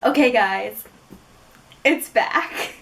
Okay guys, it's back.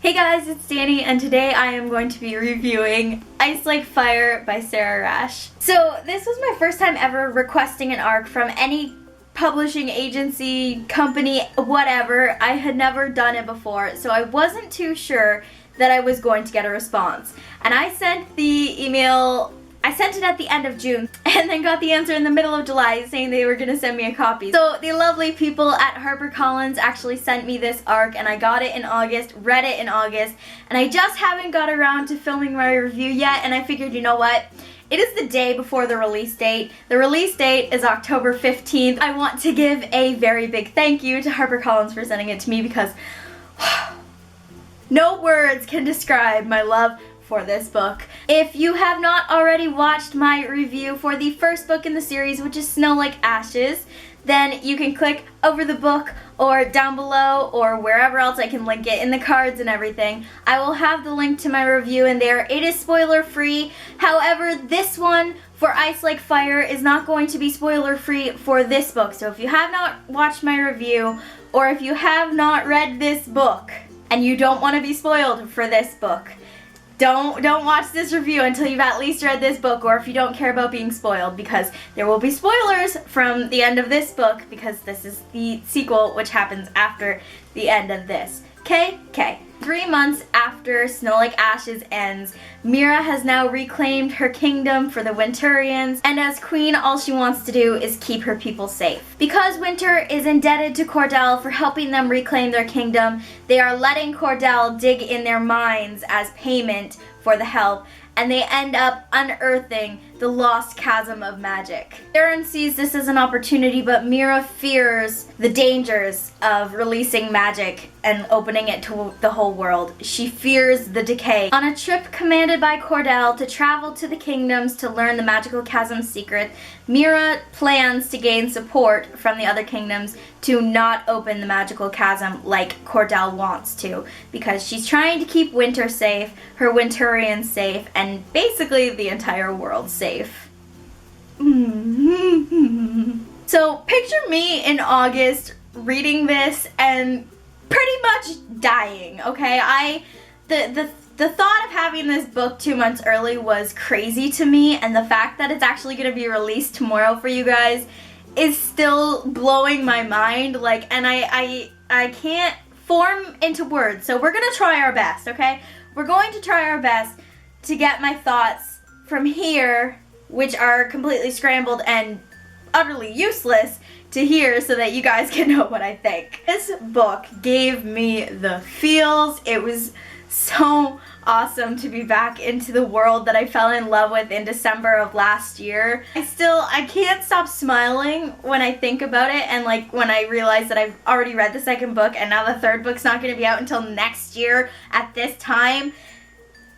Hey guys, it's Danny, and today I am going to be reviewing Ice Like Fire by Sara Raasch. So this was my first time ever requesting an ARC from any publishing agency, company, whatever. I had never done it before, so I wasn't too sure that I was going to get a response. And I sent the email, I sent it at the end of June, and then got the answer in the middle of July saying they were gonna send me a copy. So the lovely people at HarperCollins actually sent me this ARC, and I got it in August, read it in August, and I just haven't got around to filming my review yet, and I figured, you know what? It is the day before the release date. The release date is October 15th. I want to give a very big thank you to HarperCollins for sending it to me because no words can describe my love for this book. If you have not already watched my review for the first book in the series, which is Snow Like Ashes, then you can click over the book or down below or wherever else. I can link it in the cards and everything. I will have the link to my review in there. It is spoiler free. However, this one for Ice Like Fire is not going to be spoiler free for this book. So if you have not watched my review or if you have not read this book and you don't want to be spoiled for this book, don't watch this review until you've at least read this book, or if you don't care about being spoiled, because there will be spoilers from the end of this book because this is the sequel which happens after the end of this. Okay? 3 months after Snow Like Ashes ends, Mira has now reclaimed her kingdom for the Winturians, and as queen, all she wants to do is keep her people safe. Because Winter is indebted to Cordell for helping them reclaim their kingdom, they are letting Cordell dig in their mines as payment for the help, and they end up unearthing the lost chasm of magic. Theron sees this as an opportunity, but Mira fears the dangers of releasing magic and opening it to the whole world. She fears the decay. On a trip commanded by Cordell to travel to the kingdoms to learn the magical chasm's secret, Mira plans to gain support from the other kingdoms to not open the magical chasm like Cordell wants to, because she's trying to keep Winter safe, her Winturians safe, and basically the entire world safe. So picture me in August reading this and pretty much dying, okay? The thought of having this book 2 months early was crazy to me, and the fact that it's actually going to be released tomorrow for you guys is still blowing my mind, like, and I can't form into words. So we're going to try our best, okay? We're going to try our best to get my thoughts from here, which are completely scrambled and utterly useless, to here so that you guys can know what I think. This book gave me the feels. It was so awesome to be back into the world that I fell in love with in December of last year. I can't stop smiling when I think about it, and like when I realize that I've already read the second book and now the third book's not going to be out until next year at this time.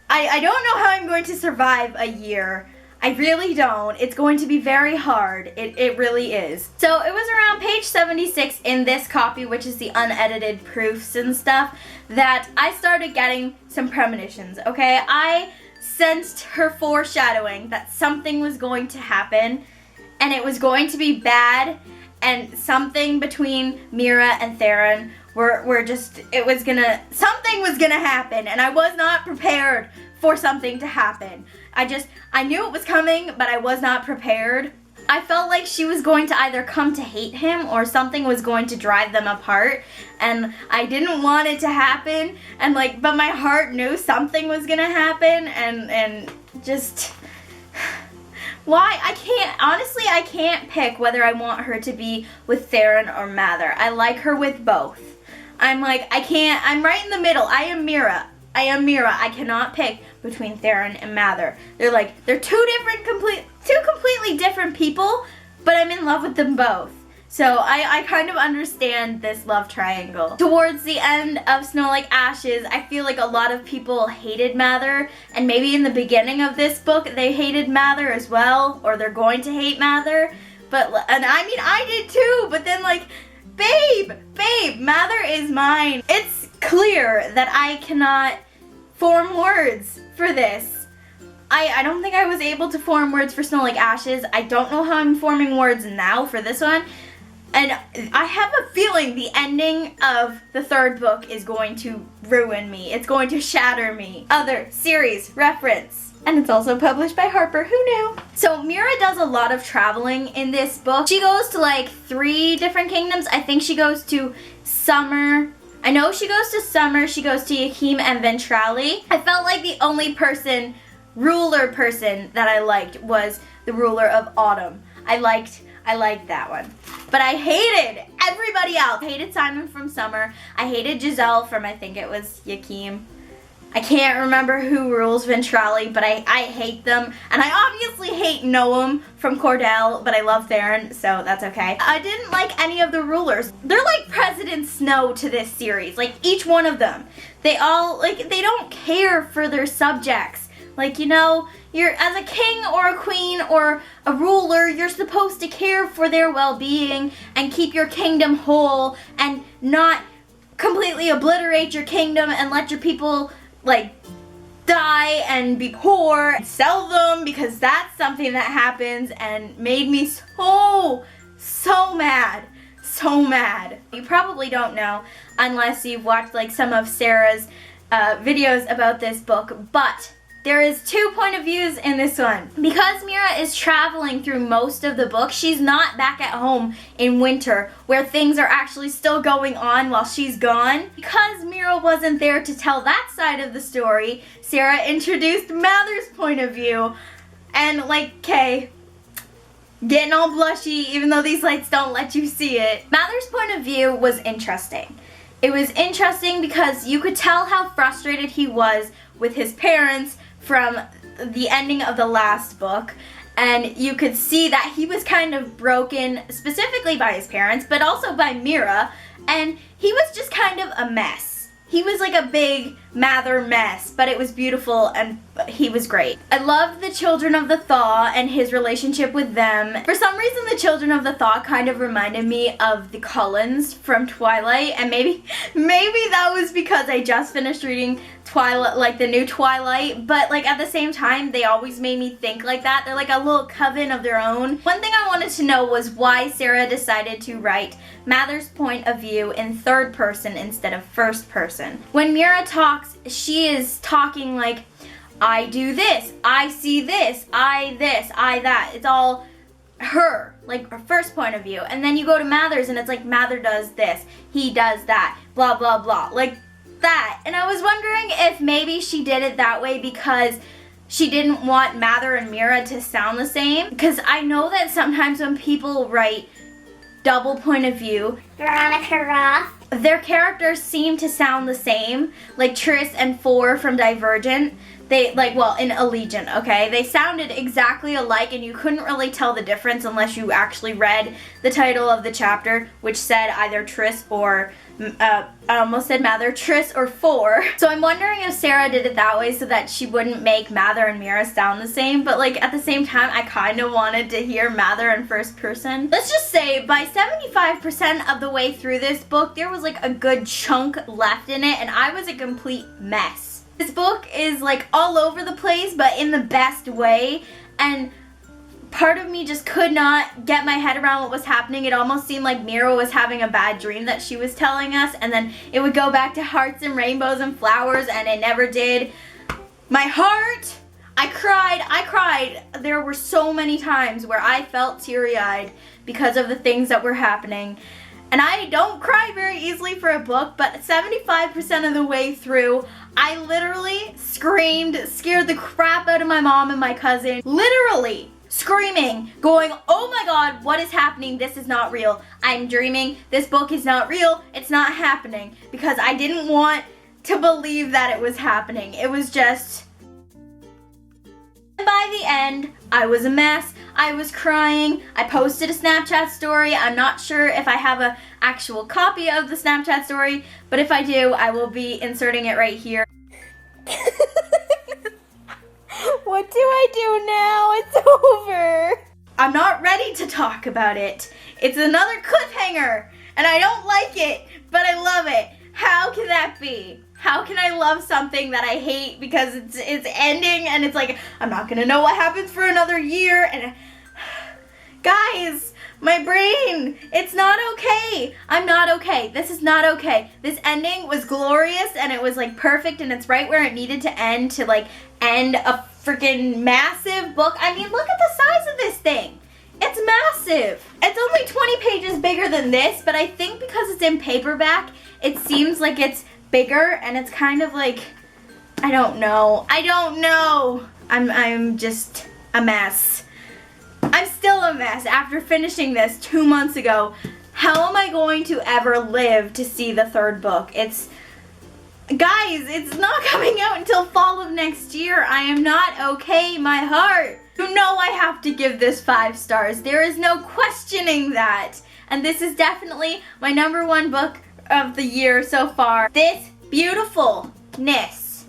I don't know how I'm going to survive a year. I really don't. It's going to be very hard. It really is. So it was around page 76 in this copy, which is the unedited proofs and stuff, that I started getting some premonitions, okay? I sensed her foreshadowing that something was going to happen, and it was going to be bad, and something between Mira and Theron something was gonna happen, and I was not prepared for something to happen. I knew it was coming, but I was not prepared. I felt like she was going to either come to hate him or something was going to drive them apart, and I didn't want it to happen, and but my heart knew something was gonna happen, and just why? I can't pick whether I want her to be with Theron or Mather. I like her with both. I'm right in the middle. I am Mira. I cannot pick between Theron and Mather. They're two completely different people, but I'm in love with them both. So I kind of understand this love triangle. Towards the end of Snow Like Ashes, I feel like a lot of people hated Mather, and maybe in the beginning of this book they hated Mather as well, or they're going to hate Mather. And I mean, I did too, but then babe, Mather is mine. It's clear that I cannot form words for this. I don't think I was able to form words for Snow Like Ashes. I don't know how I'm forming words now for this one. And I have a feeling the ending of the third book is going to ruin me. It's going to shatter me. Other series reference. And it's also published by Harper. Who knew? So Mira does a lot of traveling in this book. She goes to like 3 different kingdoms. I think she goes to Summer. I know she goes to Summer. She goes to Yakim and Ventrali. I felt like the only ruler person that I liked was the ruler of Autumn. I liked that one. But I hated everybody else. I hated Simon from Summer. I hated Giselle from, I think it was Yakim. I can't remember who rules Ventrali, but I hate them. And I obviously hate Noam from Cordell, but I love Theron, so that's okay. I didn't like any of the rulers. They're like President Snow to this series. Like, each one of them. They all, like, they don't care for their subjects. Like, you know, you're, as a king or a queen or a ruler, you're supposed to care for their well-being and keep your kingdom whole and not completely obliterate your kingdom and let your people, like, die and be poor and sell them, because that's something that happens and made me so mad. So mad. You probably don't know unless you've watched, like, some of Sarah's videos about this book, but there is 2 point of views in this one. Because Mira is traveling through most of the book, she's not back at home in winter where things are actually still going on while she's gone. Because Mira wasn't there to tell that side of the story, Sarah introduced Mather's point of view. And like, Kay, getting all blushy even though these lights don't let you see it. Mather's point of view was interesting. It was interesting because you could tell how frustrated he was with his parents from the ending of the last book, and you could see that he was kind of broken specifically by his parents, but also by Mira, and he was just kind of a mess. He was like a big Mather mess, but it was beautiful and he was great. I loved the Children of the Thaw and his relationship with them. For some reason, the Children of the Thaw kind of reminded me of the Cullens from Twilight, and maybe that was because I just finished reading Twilight, like the new Twilight, but like at the same time, they always made me think like that. They're like a little coven of their own. One thing I wanted to know was why Sarah decided to write Mather's point of view in 3rd person instead of 1st person. When Mira talks, she is talking like, I do this, I see this, I that. It's all her, like her 1st point of view. And then you go to Mather's and it's like, Mather does this, he does that, blah, blah, blah. Like that. And I was wondering if maybe she did it that way because she didn't want Mather and Mira to sound the same. Because I know that sometimes when people write double point of view, Veronica Roth, their characters seem to sound the same. Like Tris and Four from Divergent. They, like, well, in Allegiant, okay? They sounded exactly alike and you couldn't really tell the difference unless you actually read the title of the chapter, which said either Tris or, I almost said Mather, Tris or Four. So I'm wondering if Sarah did it that way so that she wouldn't make Mather and Mira sound the same, but like at the same time, I kind of wanted to hear Mather in 1st person. Let's just say by 75% of the way through this book, there was like a good chunk left in it and I was a complete mess. This book is like all over the place, but in the best way, and part of me just could not get my head around what was happening. It almost seemed like Mira was having a bad dream that she was telling us, and then it would go back to hearts and rainbows and flowers, and it never did. My heart, I cried. There were so many times where I felt teary-eyed because of the things that were happening. And I don't cry very easily for a book, but 75% of the way through, I literally screamed, scared the crap out of my mom and my cousin. Literally screaming, going, oh my god, what is happening? This is not real. I'm dreaming. This book is not real. It's not happening. Because I didn't want to believe that it was happening. It was just... By the end, I was a mess. I was crying. I posted a Snapchat story. I'm not sure if I have an actual copy of the Snapchat story, but if I do, I will be inserting it right here. What do I do now? It's over. I'm not ready to talk about it. It's another cliffhanger, and I don't like it, but I love it. How can that be? How can I love something that I hate because it's ending and it's like, I'm not gonna know what happens for another year, and guys, my brain, it's not okay. I'm not okay. This is not okay. This ending was glorious and it was like perfect and it's right where it needed to end, to like end a freaking massive book. I mean, look at the size of this thing. It's massive. It's only 20 pages bigger than this, but I think because it's in paperback, it seems like it's bigger, and it's kind of like, I don't know. I'm just a mess. I'm still a mess after finishing this 2 months ago. How am I going to ever live to see the third book? Guys, it's not coming out until fall of next year. I am not okay, my heart. You know I have to give this 5 stars. There is no questioning that. And this is definitely my #1 book of the year so far. This beautifulness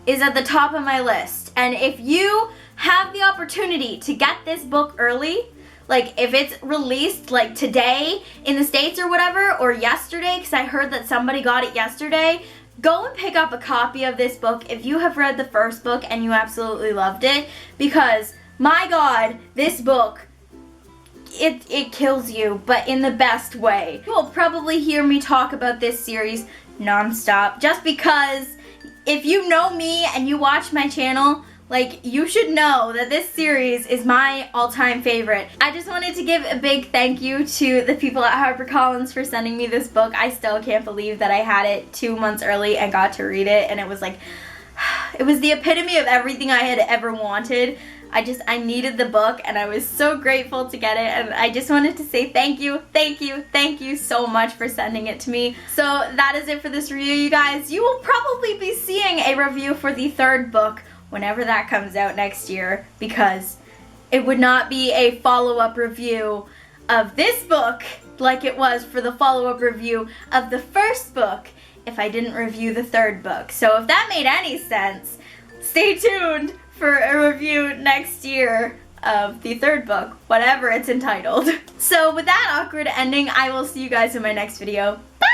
is at the top of my list. And if you have the opportunity to get this book early, like if it's released like today in the States or whatever, or yesterday, because I heard that somebody got it yesterday, go and pick up a copy of this book if you have read the first book and you absolutely loved it, because my God, this book, it kills you, but in the best way. You will probably hear me talk about this series nonstop, just because if you know me and you watch my channel, like, you should know that this series is my all-time favorite. I just wanted to give a big thank you to the people at HarperCollins for sending me this book. I still can't believe that I had it 2 months early and got to read it, and it was like, it was the epitome of everything I had ever wanted. I needed the book, and I was so grateful to get it, and I just wanted to say thank you so much for sending it to me. So that is it for this review, you guys. You will probably be seeing a review for the third book whenever that comes out next year, because it would not be a follow-up review of this book like it was for the follow-up review of the first book if I didn't review the third book. So if that made any sense, stay tuned for a review next year of the third book, whatever it's entitled. So with that awkward ending, I will see you guys in my next video. Bye!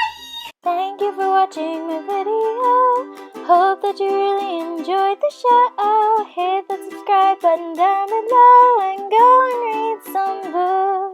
Thank you for watching my video. Hope that you really enjoyed the show. Hit the subscribe button down below and go and read some books.